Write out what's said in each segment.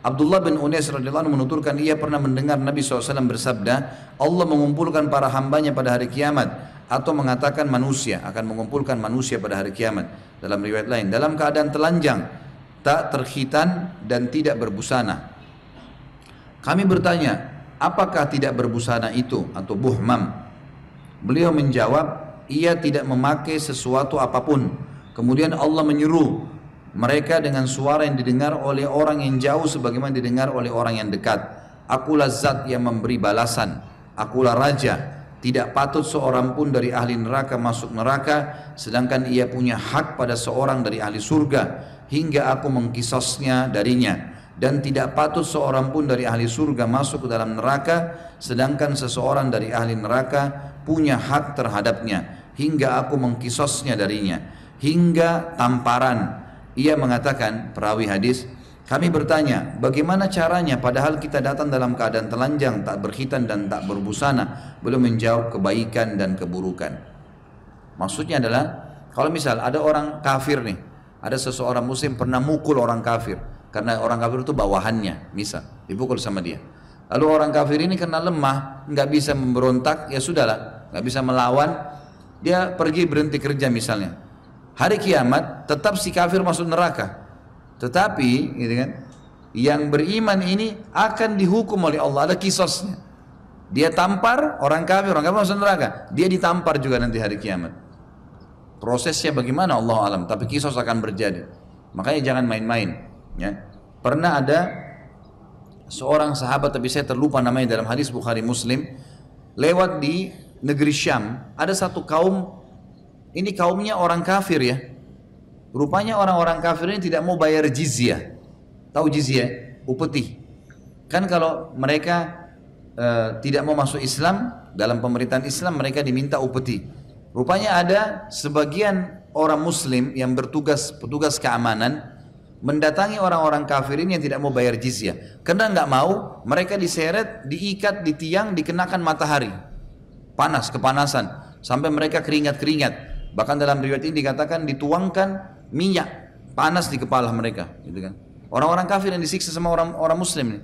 Abdullah bin Unais radhiyallahu anhu menuturkan ia pernah mendengar Nabi SAW bersabda, Allah mengumpulkan para hambanya pada hari kiamat, atau mengatakan manusia akan mengumpulkan manusia pada hari kiamat. Dalam riwayat lain, dalam keadaan telanjang, tak terkhitan dan tidak berbusana. Kami bertanya, apakah tidak berbusana itu atau buhmam? Beliau menjawab, ia tidak memakai sesuatu apapun. Kemudian Allah menyuruh mereka dengan suara yang didengar oleh orang yang jauh sebagaimana didengar oleh orang yang dekat. Akulah zat yang memberi balasan, akulah raja. Tidak patut seorang pun dari ahli neraka masuk neraka, sedangkan ia punya hak pada seorang dari ahli surga, hingga aku mengkisasnya darinya. Dan tidak patut seorang pun dari ahli surga masuk ke dalam neraka, sedangkan seseorang dari ahli neraka punya hak terhadapnya, hingga aku mengkisasnya darinya. Hingga tamparan. Ia mengatakan, perawi hadis, kami bertanya, bagaimana caranya padahal kita datang dalam keadaan telanjang, tak berkhitan dan tak berbusana? Beliau menjawab, kebaikan dan keburukan. Maksudnya adalah, kalau misal ada orang kafir nih, ada seseorang muslim pernah mukul orang kafir, karena orang kafir itu bawahannya, misal, dipukul sama dia. Lalu orang kafir ini karena lemah, nggak bisa memberontak, ya sudahlah, nggak bisa melawan, dia pergi berhenti kerja misalnya. Hari kiamat tetap si kafir masuk neraka. Tetapi gitu kan, yang beriman ini akan dihukum oleh Allah, ada kisosnya. Dia tampar orang kafir masuk neraka, dia ditampar juga nanti hari kiamat. Prosesnya bagaimana Allah alam, tapi kisos akan berjadi. Makanya jangan main-main ya. Pernah ada seorang sahabat, tapi saya terlupa namanya, dalam hadis Bukhari Muslim, lewat di negeri Syam, ada satu kaum. Ini kaumnya orang kafir ya. Rupanya orang-orang kafir ini tidak mau bayar jizyah. Tahu jizyah? Upeti. Kan kalau mereka tidak mau masuk Islam, dalam pemerintahan Islam mereka diminta upeti. Rupanya ada sebagian orang muslim yang petugas keamanan mendatangi orang-orang kafir ini yang tidak mau bayar jizyah. Karena nggak mau, mereka diseret, diikat di tiang, dikenakan matahari. Panas, kepanasan. Sampai mereka keringat-keringat. Bahkan dalam riwayat ini dikatakan dituangkan minyak panas di kepala mereka, gitu kan. Orang-orang kafir yang disiksa sama orang muslim nih.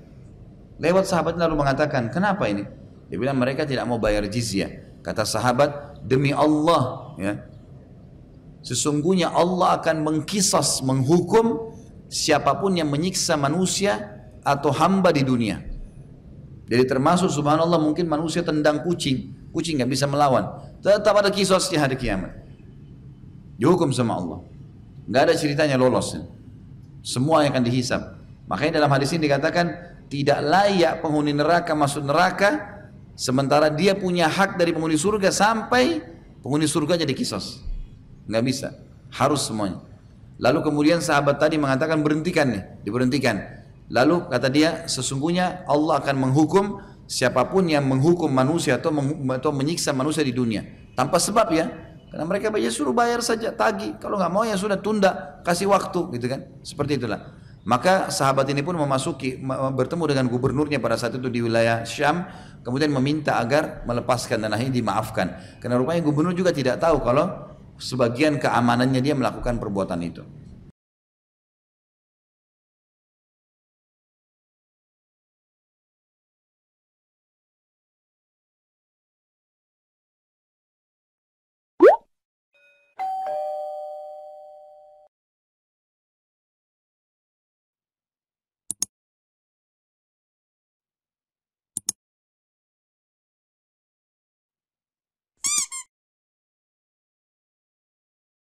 Lewat sahabat lalu mengatakan, kenapa ini? Dia bilang mereka tidak mau bayar jizyah. Kata sahabat, demi Allah ya, sesungguhnya Allah akan mengkisas, menghukum siapapun yang menyiksa manusia atau hamba di dunia. Jadi termasuk subhanallah, mungkin manusia tendang kucing nggak bisa melawan, tetap ada kisosnya hari kiamat. Dihukum sama Allah, nggak ada ceritanya lolos, semua yang akan dihisab. Makanya dalam hadis ini dikatakan tidak layak penghuni neraka masuk neraka, sementara dia punya hak dari penghuni surga sampai penghuni surga jadi kisos. Nggak bisa, harus semuanya. Lalu kemudian sahabat tadi mengatakan berhentikan nih, diberhentikan. Lalu kata dia, sesungguhnya Allah akan menghukum siapapun yang menghukum manusia atau menyiksa manusia di dunia tanpa sebab ya. Karena mereka suruh bayar saja, tagih. Kalau nggak mau ya sudah, tunda, kasih waktu, gitu kan? Seperti itulah. Maka sahabat ini pun bertemu dengan gubernurnya pada saat itu di wilayah Syam, kemudian meminta agar melepaskan dan akhirnya dimaafkan. Karena rupanya gubernur juga tidak tahu kalau sebagian keamanannya dia melakukan perbuatan itu.